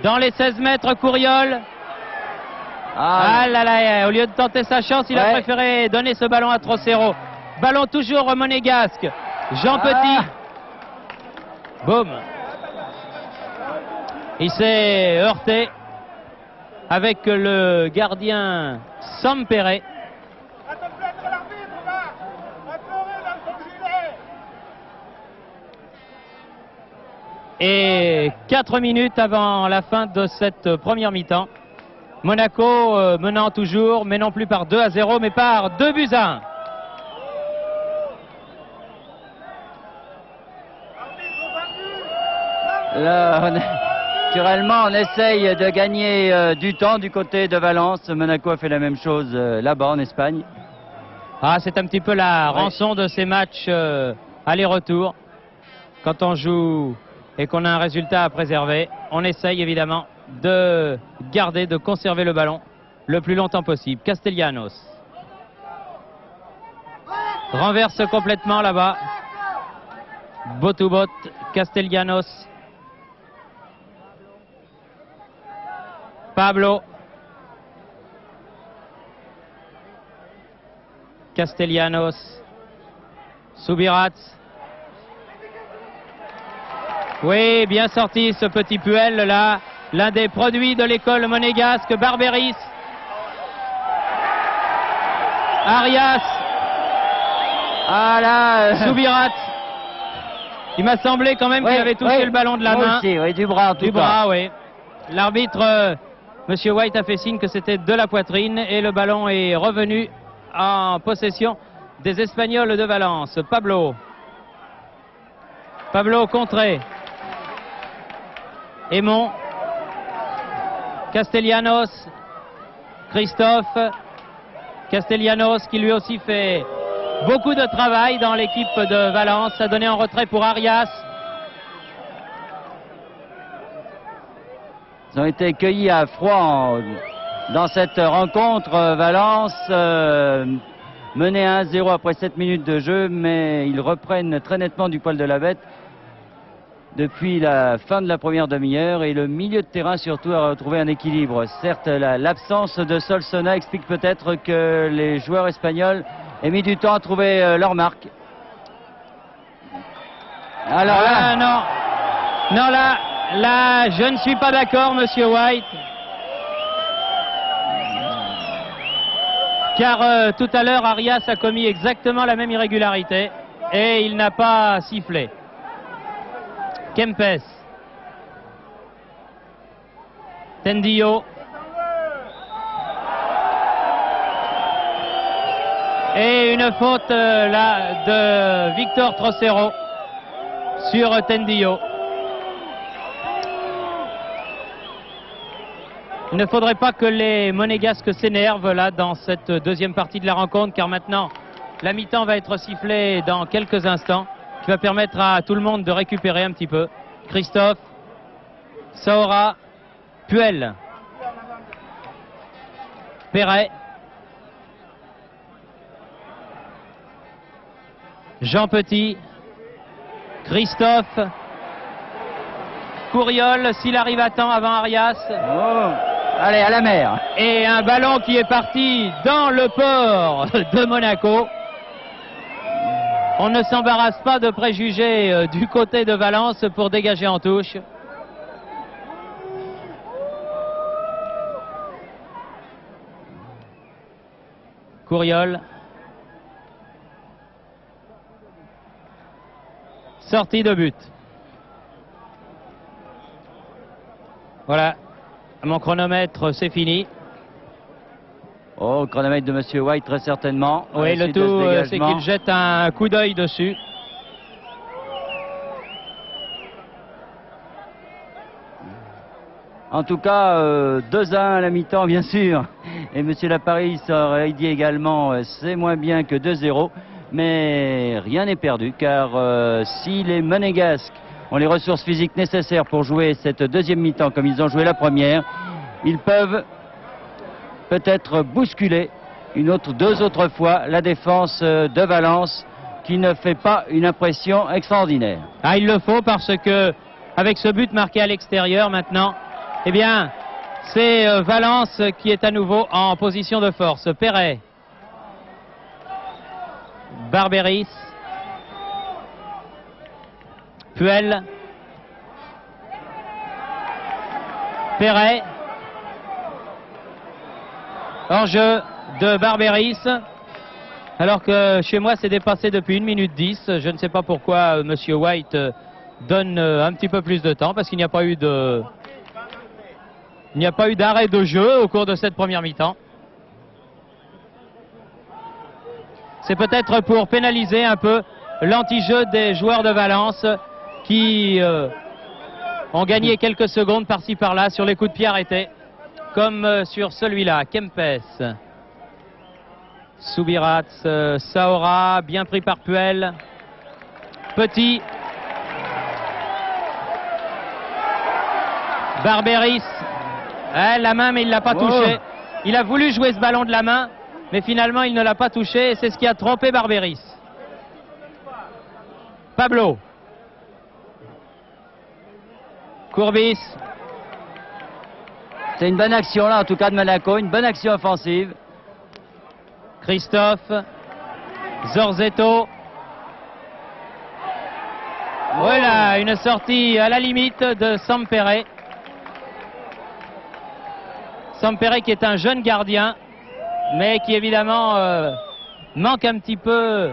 Dans les 16 mètres, Couriol. Ah là là, au lieu de tenter sa chance, il a préféré donner ce ballon à Trocero. Ballon toujours monégasque. Jean Petit. Boum. Il s'est heurté avec le gardien Sampere. Et 4 minutes avant la fin de cette première mi-temps. Monaco menant toujours, mais non plus par 2-0, mais par 2-1. Là, naturellement, on essaye de gagner du temps du côté de Valence. Monaco a fait la même chose là-bas en Espagne. Ah, c'est un petit peu la rançon de ces matchs aller-retour. Quand on joue et qu'on a un résultat à préserver, on essaye évidemment de garder, de conserver le ballon le plus longtemps possible. Castellanos renverse complètement là-bas. Bot-to-bot, Castellanos. Pablo. Castellanos. Subirats. Oui, bien sorti ce petit Puel là. L'un des produits de l'école monégasque, Barberis. Arias. Ah là, Subirats. Il m'a semblé quand même qu'il avait touché le ballon de la main. Aussi, oui, du bras en tout cas. Du bras, oui. L'arbitre, Monsieur White, a fait signe que c'était de la poitrine et le ballon est revenu en possession des Espagnols de Valence. Pablo. Pablo contré. Aymon. Castellanos. Christophe. Castellanos qui lui aussi fait beaucoup de travail dans l'équipe de Valence. A donné en retrait pour Arias. Ils ont été cueillis à froid dans cette rencontre. Valence menait 1-0 après 7 minutes de jeu, mais ils reprennent très nettement du poil de la bête depuis la fin de la première demi-heure, et le milieu de terrain surtout a retrouvé un équilibre. Certes, l'absence de Solsona explique peut-être que les joueurs espagnols aient mis du temps à trouver leur marque. Alors là, non, là, je ne suis pas d'accord, Monsieur White. Car tout à l'heure, Arias a commis exactement la même irrégularité et il n'a pas sifflé. Kempes. Tendillo. Et une faute là de Victor Trocero sur Tendillo. Il ne faudrait pas que les Monégasques s'énervent là dans cette deuxième partie de la rencontre, car maintenant la mi-temps va être sifflée dans quelques instants, qui va permettre à tout le monde de récupérer un petit peu. Christophe, Saora, Puel, Perret, Jean Petit, Christophe, Couriol, s'il arrive à temps avant Arias. Allez, à la mer. Et un ballon qui est parti dans le port de Monaco. On ne s'embarrasse pas de préjugés du côté de Valence pour dégager en touche. Couriol. Sortie de but. Voilà. Mon chronomètre, c'est fini. Oh, chronomètre de Monsieur White, très certainement. Oui, le tout, c'est qu'il jette un coup d'œil dessus. En tout cas, 2-1 à la mi-temps, bien sûr. Et Monsieur Laparis aurait dit également, c'est moins bien que 2-0. Mais rien n'est perdu, car si les Monégasques ont les ressources physiques nécessaires pour jouer cette deuxième mi-temps comme ils ont joué la première, ils peuvent peut-être bousculer deux autres fois la défense de Valence, qui ne fait pas une impression extraordinaire. Ah, il le faut, parce que avec ce but marqué à l'extérieur maintenant, Eh bien, c'est Valence qui est à nouveau en position de force. Perret. Barberis. Puel. Perret. Hors-jeu de Barberis. Alors que chez moi c'est dépassé depuis 1 minute 10. Je ne sais pas pourquoi Monsieur White donne un petit peu plus de temps, parce qu'il n'y a pas eu de... Il n'y a pas eu d'arrêt de jeu au cours de cette première mi-temps. C'est peut-être pour pénaliser un peu l'anti-jeu des joueurs de Valence qui ont gagné quelques secondes par-ci par-là sur les coups de pied arrêtés, comme sur celui-là. Kempes, Subirats, Saora, bien pris par Puel. Petit. Barberis. La main, mais il ne l'a pas touché. Il a voulu jouer ce ballon de la main, mais finalement il ne l'a pas touché, et c'est ce qui a trompé Barberis. Pablo. Courbis. C'est une bonne action là, en tout cas de Monaco, une bonne action offensive. Christophe. Zorzetto. Voilà, une sortie à la limite de Sampere. Sampere qui est un jeune gardien, mais qui évidemment manque un petit peu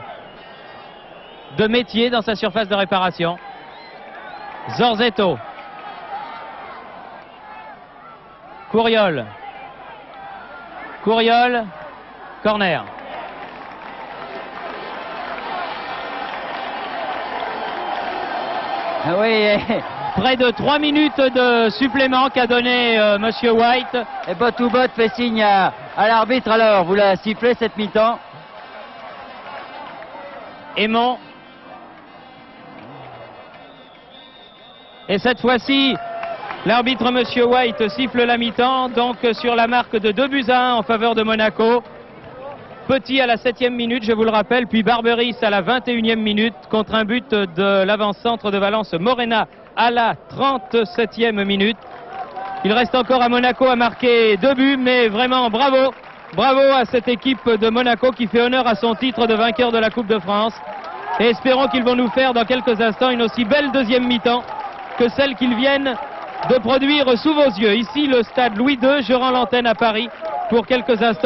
de métier dans sa surface de réparation. Zorzetto. Couriol. Couriol. Corner. Oui. Près de 3 minutes de supplément qu'a donné Monsieur White. Et Botoubot fait signe à l'arbitre. Alors, vous la sifflez cette mi-temps. Aimon. Et cette fois-ci, l'arbitre Monsieur White siffle la mi-temps, donc sur la marque de 2-1 en faveur de Monaco. Petit à la 7e minute, je vous le rappelle, puis Barberis à la 21e minute contre un but de l'avant-centre de Valence, Morena, à la 37e minute. Il reste encore à Monaco à marquer 2 buts, mais vraiment bravo, bravo à cette équipe de Monaco qui fait honneur à son titre de vainqueur de la Coupe de France. Et espérons qu'ils vont nous faire dans quelques instants une aussi belle deuxième mi-temps que celle qu'ils viennent de produire sous vos yeux. Ici, le stade Louis II, je rends l'antenne à Paris pour quelques instants.